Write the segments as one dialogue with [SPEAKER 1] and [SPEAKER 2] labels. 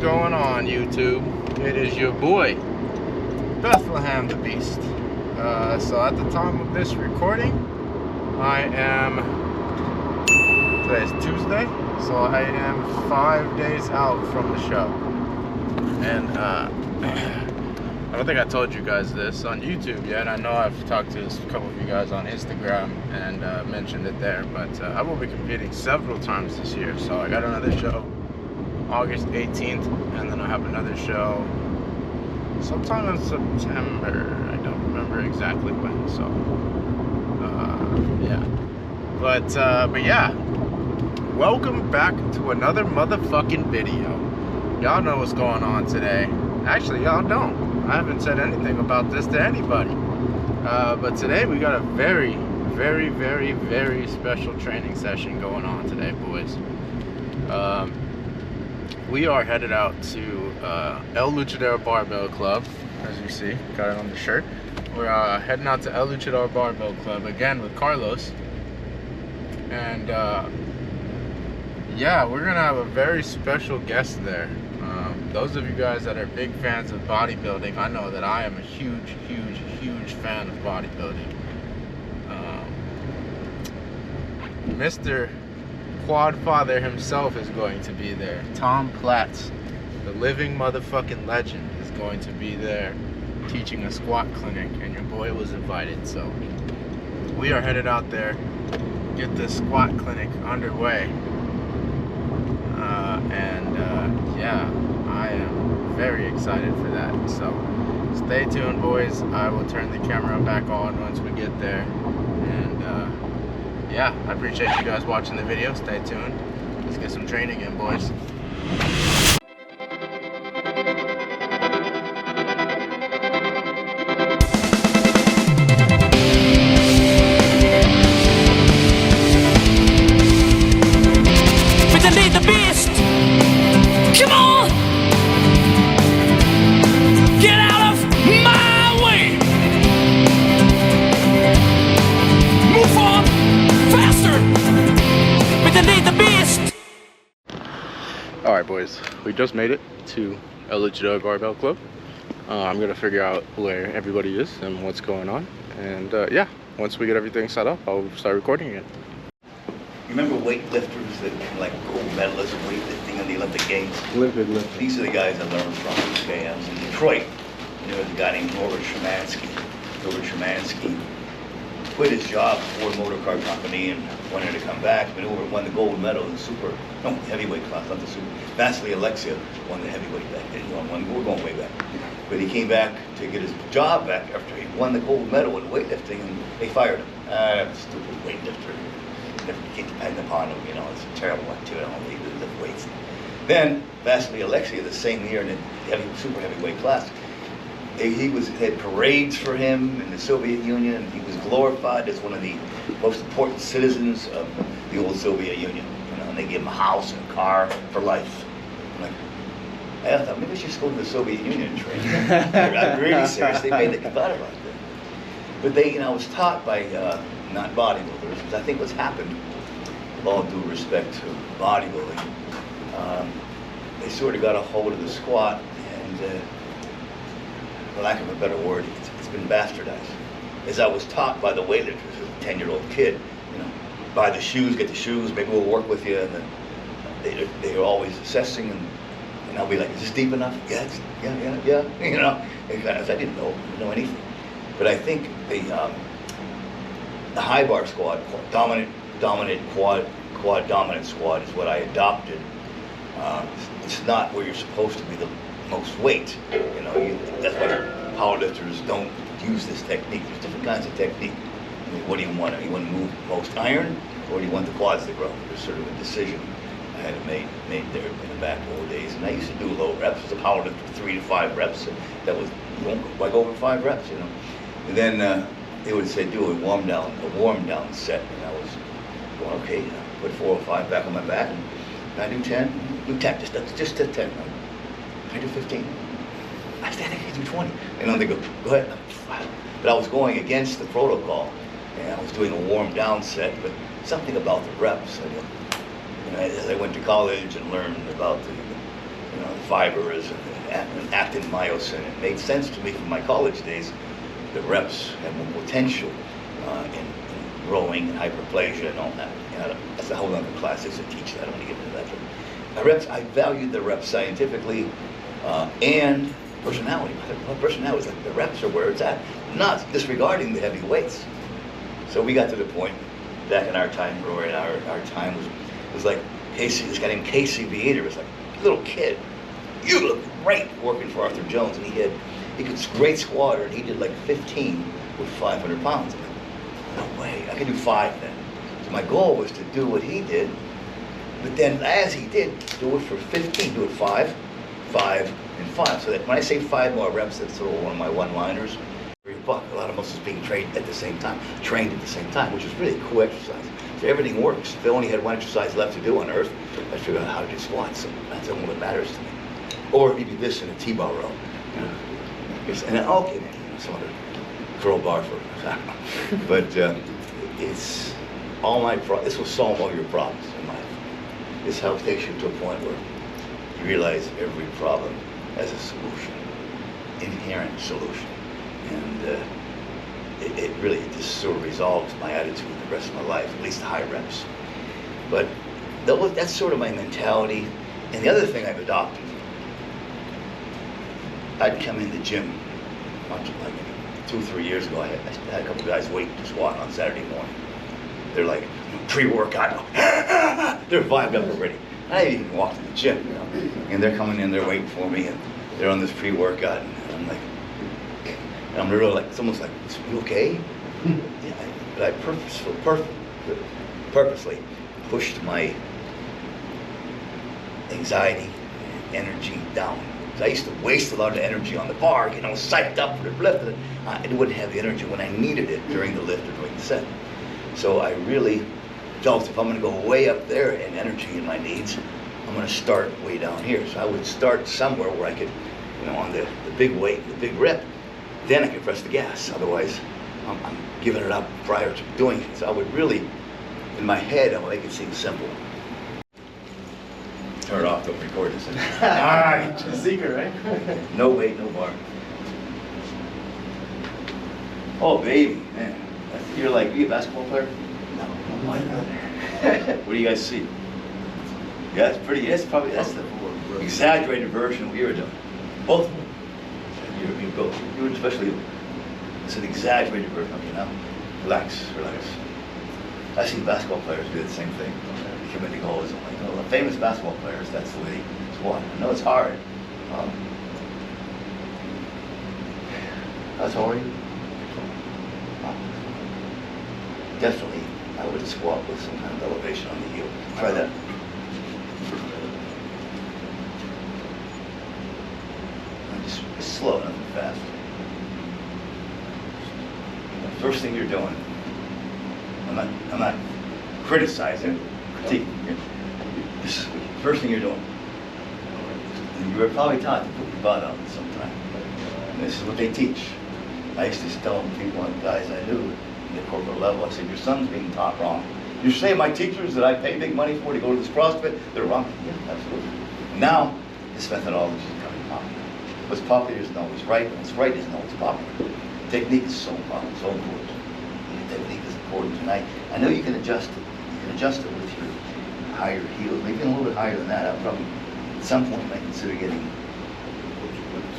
[SPEAKER 1] going on, YouTube? It is your boy, Bethlehem the Beast. So at the time of this recording, today's Tuesday, so I am 5 days out from the show. And I don't think I told you guys this on YouTube yet. I know I've talked to a couple of you guys on Instagram and mentioned it there, but I will be competing several times this year. So I got another show August 18th, and then I have another show sometime in September. I don't remember exactly when, so yeah. But yeah, welcome back to another motherfucking video. Y'all know what's going on today. Actually, y'all don't. I haven't said anything about this to anybody. But today we got a very, very, very, very special training session going on today, boys. We are headed out to El Luchador Barbell Club, as you see, got it on the shirt. We're heading out to El Luchador Barbell Club again with Carlos. And yeah, we're gonna have a very special guest there. Those of you guys that are big fans of bodybuilding, I know that I am a huge, huge, huge fan of bodybuilding. Mr. Quad Father himself is going to be there. Tom Platz, the living motherfucking legend, is going to be there teaching a squat clinic, and your boy was invited. So we are headed out there, get this squat clinic underway. Yeah, I am very excited for that. So stay tuned, boys. I will turn the camera back on once we get there. And yeah, I appreciate you guys watching the video. Stay tuned. Let's get some training in, boys. Alright, boys, we just made it to El Luchador Barbell Club. I'm gonna figure out where everybody is and what's going on, and yeah, once we get everything set up, I'll start recording again.
[SPEAKER 2] You remember weightlifters that like gold medalists in weightlifting in the Olympic Games?
[SPEAKER 1] Olympic lifting.
[SPEAKER 2] These are the guys I learned from. Okay, I was in Detroit, and there was a guy named Norbert Szymanski. Norbert Szymanski quit his job at Ford Motor Car Company and wanted to come back. But Norbert won the gold medal in the heavyweight class, not the super. Vasily Alexiev won the heavyweight back then. We're going way back. But he came back to get his job back after he won the gold medal in weightlifting, and they fired him. Stupid weightlifter. Never get dependent upon him, you know. It's a terrible activity. I don't believe it lift weights. Then Vasily Alexiev, the same year in the super heavyweight class, had parades for him in the Soviet Union, and he was glorified as one of the most important citizens of the old Soviet Union. You know, and they gave him a house and a car for life. I'm like, I thought maybe I should just go to the Soviet Union and train. I'm really serious. They made the thought about that. But they, you know, I was taught by not bodybuilders, because I think what's happened, with all due respect to bodybuilding, they sort of got a hold of the squat, and for lack of a better word, it's been bastardized. As I was taught by the weightlifters as a 10-year-old kid, you know, buy the shoes, get the shoes, maybe we'll work with you, and then they are always assessing, and I'll be like, is this deep enough? Yeah, yeah, you know, because I didn't know anything. But I think the high bar squat, dominant quad dominant squat is what I adopted. It's not where you're supposed to be the most weight. You know, that's why powerlifters don't use this technique. There's different kinds of technique. I mean, what do you want? You want to move most iron, or do you want the quads to grow? There's sort of a decision I had to make there in the back old days. And I used to do low reps as a powerlifter, 3 to 5 reps. And that was, you don't like over 5 reps, you know. And then they would say do a warm down set, and I was going, okay, put 4 or 5 back on my back, and I do 10, do 10, just to 10. I do 15. I think I do 20. And they go ahead. But I was going against the protocol, and I was doing a warm down set, but something about the reps. You know, as I went to college and learned about the you know, fibers and actin myosin. It made sense to me from my college days. The reps have more potential in rowing and hyperplasia and all that. You know, that's a whole other class to teach that. I don't want to get into that. But reps, I valued the reps scientifically and personality. My personality was like, the reps are where it's at, not disregarding the heavy weights. So we got to the point back in our time, Rory, and our time was like Casey, this guy named Casey Viator was like a little kid. You look great working for Arthur Jones, and he could great squatter, and he did like 15 with 500 pounds. I'm like, no way, I could do 5 then. So my goal was to do what he did, but then as he did, do it for 15, do it 5, 5, and 5. So that when I say 5 more reps, that's sort of one of my one-liners. A lot of muscles being trained at the same time, which is really cool exercise. So everything works. If I only had one exercise left to do on earth, I'd figure out how to do squats. So that's all that matters to me. Or maybe this in a T-bar row. You know? And then, okay, maybe some other curl bar for but it's all my this will solve all your problems in life. This helps take you to a point where you realize every problem has a solution, inherent solution. And it really just sort of resolves my attitude the rest of my life, at least the high reps. But that's sort of my mentality. And the other thing I've adopted, I'd come in the gym, like 2 or 3 years ago, I had a couple of guys waiting to squat on Saturday morning. They're like, pre-workout, they're vibed up already. I didn't even walk to the gym, you know, and they're coming in, they're waiting for me, and they're on this pre-workout, and I'm like, and I'm really like, it's almost like, are you okay? Yeah, but I purposely pushed my anxiety and energy down. So I used to waste a lot of energy on the bar, you know, psyched up for the lift. I wouldn't have the energy when I needed it during the lift or during the set. So I really felt if I'm going to go way up there in energy and my needs, I'm going to start way down here. So I would start somewhere where I could, you know, on the big weight, the big rep, then I could press the gas. Otherwise, I'm giving it up prior to doing it. So I would really, in my head, I would make it seem simple. Turn it off, don't record this. All right.
[SPEAKER 1] It's a secret, right?
[SPEAKER 2] No weight, no bar. Oh, baby, man. You're like, are you a basketball player? No. Oh my God. What do you guys see? Yeah, it's pretty, that's the exaggerated version of what you were doing. Both of them. You especially, it's an exaggerated version of, you know? Relax. I see basketball players do the same thing. They come in the goals, I'm like, oh, famous basketball players, that's the way they squat. I know it's hard. How tall are you? Definitely, I would squat with some kind of elevation on the heel. Try that. Just slow, nothing fast. The first thing you're doing, I'm not criticizing, critiquing. This is the first thing you're doing. And you were probably taught to put your butt out sometime. And this is what they teach. I used to tell people, guys I knew at the corporate level, I said, your son's being taught wrong. You say my teachers that I pay big money for to go to this CrossFit, they're wrong. Yeah, absolutely. Now, this methodology is becoming popular. What's popular isn't always right, and what's right isn't always popular. Technique is so important, so important. Technique is important tonight. I know you can adjust it. You can adjust it with your higher heels, maybe a little bit higher than that. I'll probably, at some point, might consider getting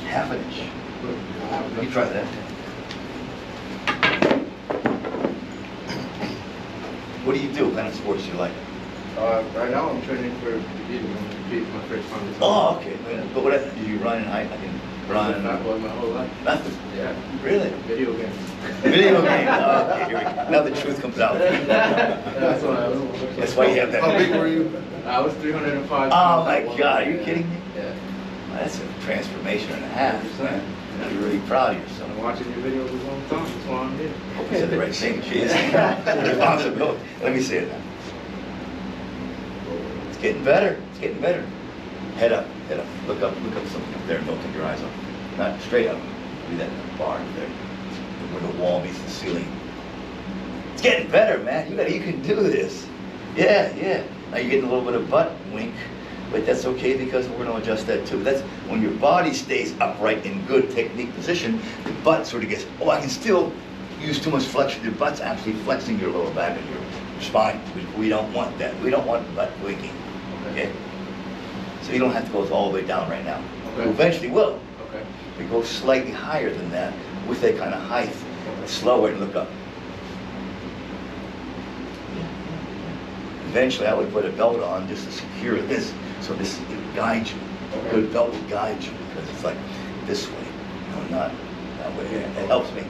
[SPEAKER 2] half an inch. You try that. What do you do? What kind of sports do you like?
[SPEAKER 1] Right now I'm training for competing. I'm competing my first time.
[SPEAKER 2] Oh, okay. But what do you run and hike? I can run and
[SPEAKER 1] my whole life.
[SPEAKER 2] Nothing.
[SPEAKER 1] Yeah.
[SPEAKER 2] Really?
[SPEAKER 1] Video games.
[SPEAKER 2] Video games. Oh, okay, here we go. Now the truth comes out.
[SPEAKER 1] That's why I was.
[SPEAKER 2] That's why you have that.
[SPEAKER 1] How big were you? I was 305.
[SPEAKER 2] Oh my God! Are you kidding me?
[SPEAKER 1] Yeah.
[SPEAKER 2] Well, that's a transformation and a half, man. You're really proud of yourself.
[SPEAKER 1] I'm watching your videos a long time. That's why I'm here.
[SPEAKER 2] Hope you said the right thing. Jeez. Responsibility. Let me see it now. It's getting better. It's getting better. Head up. Head up. Look up something up there and don't take your eyes off. Not straight up. Do that bar there. Where the wall meets the ceiling. It's getting better, man. You can do this. Yeah. Now you're getting a little bit of butt wink. But that's okay because we're gonna adjust that too. That's when your body stays upright in good technique position, the butt sort of gets, oh, I can still use too much flexion. Your butt's actually flexing your lower back and your spine. We don't want that. We don't want the butt waking, okay? So you don't have to go all the way down right now.
[SPEAKER 1] Okay.
[SPEAKER 2] You eventually will.
[SPEAKER 1] Okay.
[SPEAKER 2] We go slightly higher than that with that kind of height. Slower and look up. Eventually I would put a belt on just to secure this, so this will guide you. A good belt will guide you because it's like this way, not that way. It helps me.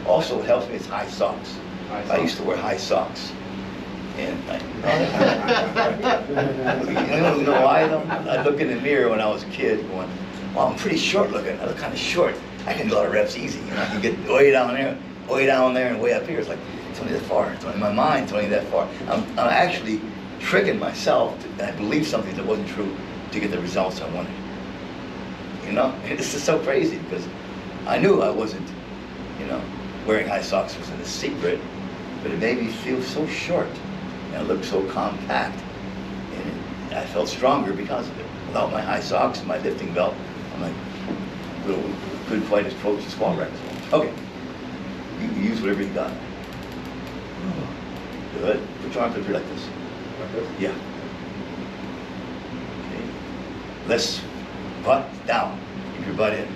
[SPEAKER 2] Also, it helps me, it's high socks. I used to wear high socks. And you know why though? I'd look in the mirror when I was a kid going, well, I'm pretty short looking. I look kind of short. I can do a lot of reps easy. You know, I can get way down there, and way up here. It's like, it's only that far. It's only my mind, it's only that far. I'm actually tricking myself to, I believe something that wasn't true to get the results I wanted. You know, this is so crazy because I knew I wasn't, you know, wearing high socks wasn't a secret, but it made me feel so short and it looked so compact, and I felt stronger because of it. Without my high socks and my lifting belt, I'm like, couldn't quite approach the squat rack. Okay, you use whatever you got. Good. Put your arms up here like this. Yeah. Okay. Less butt down. Keep your butt in.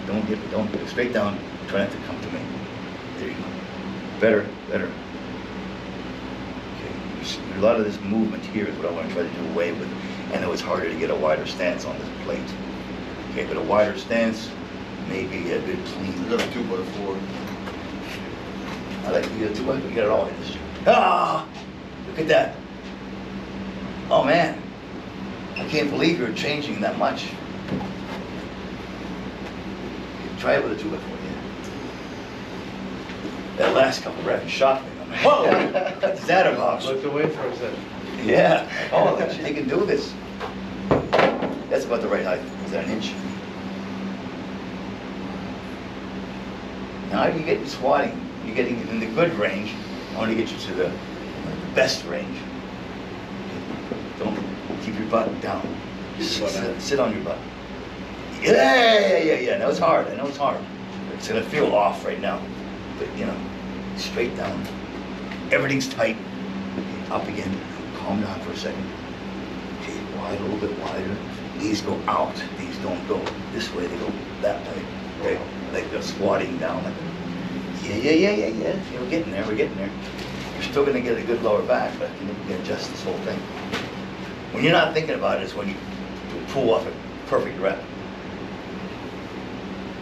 [SPEAKER 2] Don't straight down. Try not to come to me. There you go. Better. Okay. A lot of this movement here is what I want to try to do away with. I know it's harder to get a wider stance on this plate. Okay, but a wider stance may be a good clean.
[SPEAKER 3] You got a 2x4.
[SPEAKER 2] I like to get a 2x4. You get it all in this. Ah! Look at that. Oh man. I can't believe you're changing that much. Try it with a 2x4, yeah. That last couple reps shocked me. I'm like, whoa! What's that about?
[SPEAKER 1] Looked away for a second.
[SPEAKER 2] Yeah. Oh, they can do this. That's about the right height. Is that an inch? Now you get squatting. You're getting in the good range. I want to get you to the best range. Don't keep your butt down. Sit on your butt. Yeah. Now it's hard. I know it's hard. It's gonna feel off right now, but you know, straight down. Everything's tight. Up again. Calm down for a second. Okay, wide, a little bit wider. These go out. These don't go this way. They go that way. Okay, like they're squatting down. Like, yeah. We're getting there. You're still gonna get a good lower back, but you can adjust this whole thing. When you're not thinking about it, it's when you pull off a perfect rep.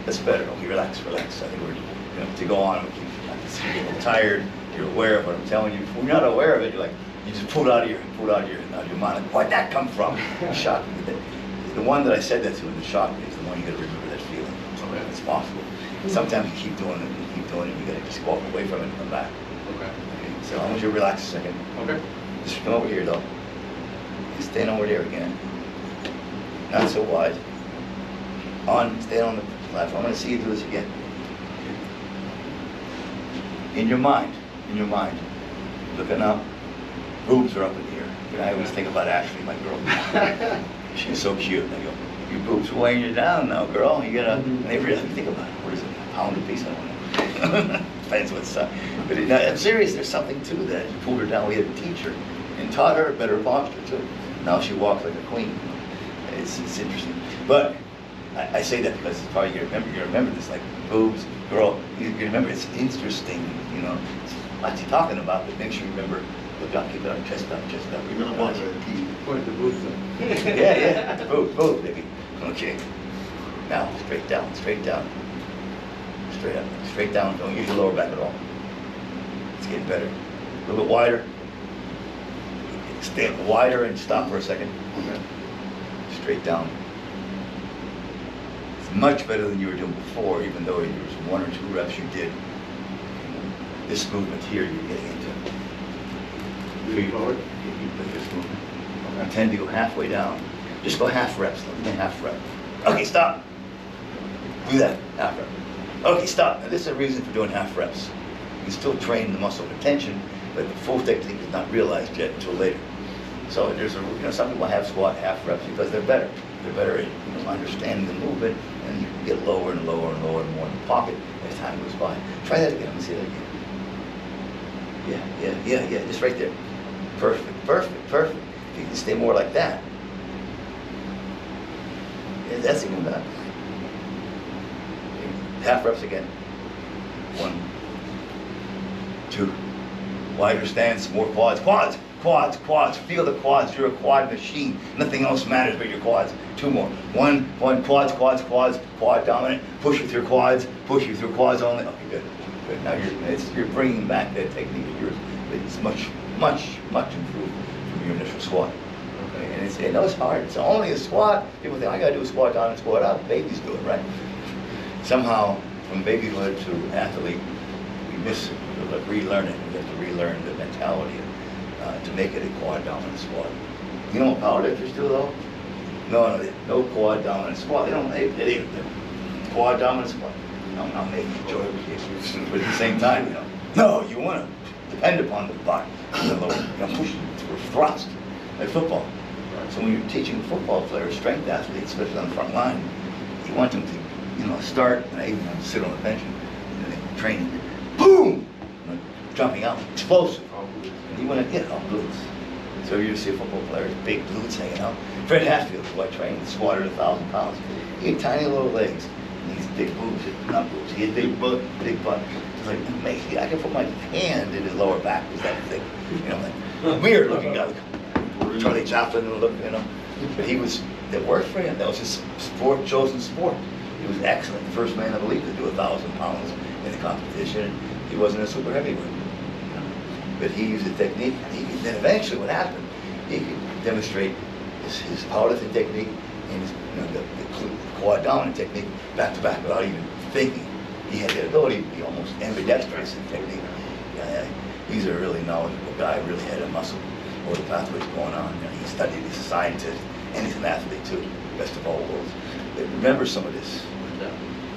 [SPEAKER 2] That's better. Okay, relax. I think we're, you know, to go on. You're a little tired. You're aware of what I'm telling you. If you're not aware of it, you're like, you just pull it out of your mind. Like, where'd that come from? It shocked me. The one that I said that to and it shocked me is the one you got to remember that feeling. Okay. It's possible. Sometimes you keep doing it, you got to just walk away from it and come back. Okay. So I want you to relax a second. Okay. Just come over here though. Stand over there again. Not so wide. Stand on the platform. I'm going to see you do this again. In your mind. Looking up. Boobs are up in the air. And I always think about Ashley, my girl. She's so cute. And I go, your boobs are weighing you down now, girl. You gotta, and they really think about it. What is it? A pound a piece? I don't know. Depends what's up. But I'm serious, there's something to that. You pulled her down. We had a teacher and taught her better posture too. Now she walks like a queen. It's interesting. But I say that because it's probably you remember this, like boobs, girl. You remember it's interesting, you know. What you talking about? But make sure you remember. Look up, keep it on, chest up.
[SPEAKER 3] You're gonna watch that pee.
[SPEAKER 1] Point the boobs up.
[SPEAKER 2] Yeah. Boobs, baby. Okay. Now straight down. Straight up. Straight down. Don't use your lower back at all. It's getting better. A little bit wider. Stay wider and stop for a second. Okay. Straight down. It's much better than you were doing before, even though there was 1 or 2 reps you did. This movement here you're getting into.
[SPEAKER 1] Feet forward.
[SPEAKER 2] This movement. Okay. I tend to go halfway down. Just go half reps. Half rep. Okay, stop. Do that. Half rep. Okay, stop. Now, this is a reason for doing half reps. You can still train the muscle retention, but the full technique is not realized yet until later. So there's some people have squat half reps because they're better. They're better at understanding the movement, and you can get lower and lower and lower and more in the pocket as time goes by. Try that again. Let me see that again. Yeah. Just right there. Perfect. If you can stay more like that. Yeah, that's even better. Half reps again. 1, 2. Wider stance, more quads. Quads. Feel the quads. You're a quad machine. Nothing else matters but your quads. 2 more. 1, quads. Quad dominant. Push with your quads. Only. Okay, good. Now you're bringing back that technique of yours. It's much improved from your initial squat. Okay, and it's hard. It's only a squat. People think I gotta do a squat down and squat up. Babies do it, right? Somehow, from babyhood to athlete, we miss it. We relearn it. We have to relearn the mentality to make it a quad dominant squat. You know what powerlifters do though? No quad dominant squat. They quad dominant squat. I'm not making a joke, but at the same time, no, you want to depend upon the body, push for thrust, like football. So when you're teaching football players, strength athletes, especially on the front line, you want them to, start, and I even want to sit on the bench and training, boom, jumping out, explosive. And you want to get out glutes. So you see a football player, big glutes hanging out. Fred Hatfield, who I trained, squatted 1,000 pounds. He had tiny little legs. These big boobs, not boobs. He had big butt. It's like amazing. I can put my hand in his lower back. It was that thick, like weird looking guy. Charlie Chaplin look, But it worked for him. That was his chosen sport. He was excellent. The first man, I believe, to do 1,000 pounds in the competition. He wasn't a super heavyweight, but he used the technique. And then eventually, what happened? He could demonstrate his powerlifting technique and his, the quad dominant technique back to back without even thinking. He had the ability to be almost ambidextrous in technique. He's a really knowledgeable guy, really had a muscle or the pathways going on. He studied, he's a scientist, and he's an athlete too, best of all worlds. But remember some of this.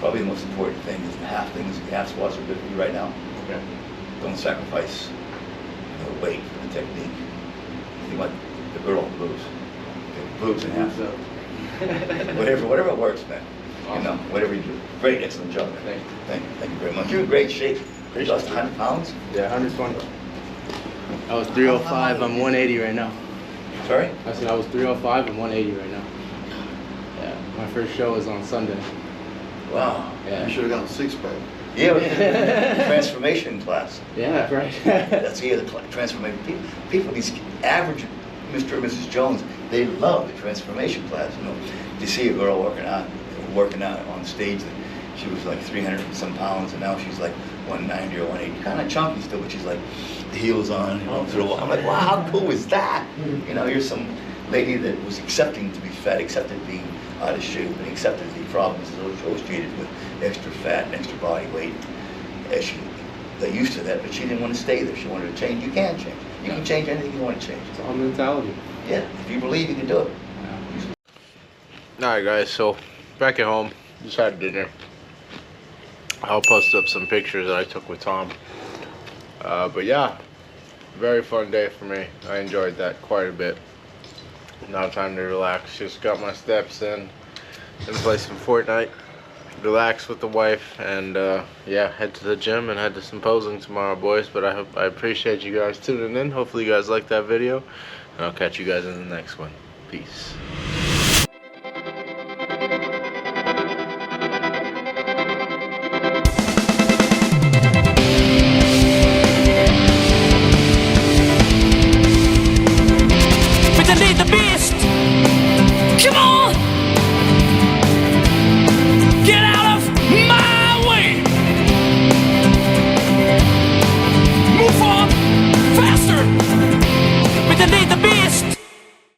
[SPEAKER 2] Probably the most important thing is the half things. The half squats are good for you right now. Okay. Don't sacrifice the weight for the technique. Think about the girl boobs. Boobs and half. Whatever works, man. Awesome. Whatever you do. Great, excellent job. Thank you very much. You're in great shape. You lost 100 pounds?
[SPEAKER 1] Yeah, 120. I was 305. I'm 180 right now.
[SPEAKER 2] Sorry?
[SPEAKER 1] I said I was 305 and 180 right now. Yeah. My first show is on Sunday.
[SPEAKER 2] Wow.
[SPEAKER 1] Yeah.
[SPEAKER 3] You should have gotten a 6-pack.
[SPEAKER 2] Yeah, the transformation class.
[SPEAKER 1] Yeah, right.
[SPEAKER 2] That's the transformation. People, these average Mr. and Mrs. Jones, they love the transformation class. You see a girl working out on stage. She was like 300 and some pounds, and now she's like 190 or 180. Kind of chunky still, but she's like the heels on. I'm like, wow, how cool is that? Here's some lady that was accepting to be fat, accepted being out of shape, and accepted the problems associated with extra fat and extra body weight. She got used to that, but she didn't want to stay there. She wanted to change. You can change. You can change anything you want to change.
[SPEAKER 1] It's all mentality.
[SPEAKER 2] Yeah, if you believe, you can do it.
[SPEAKER 1] Alright guys, so back at home, just had dinner. I'll post up some pictures that I took with Tom. But yeah, very fun day for me. I enjoyed that quite a bit. Now time to relax. Just got my steps in and play some Fortnite. Relax with the wife, and yeah, head to the gym and head to some posing tomorrow, boys. But I appreciate you guys tuning in. Hopefully you guys liked that video, and I'll catch you guys in the next one. Peace.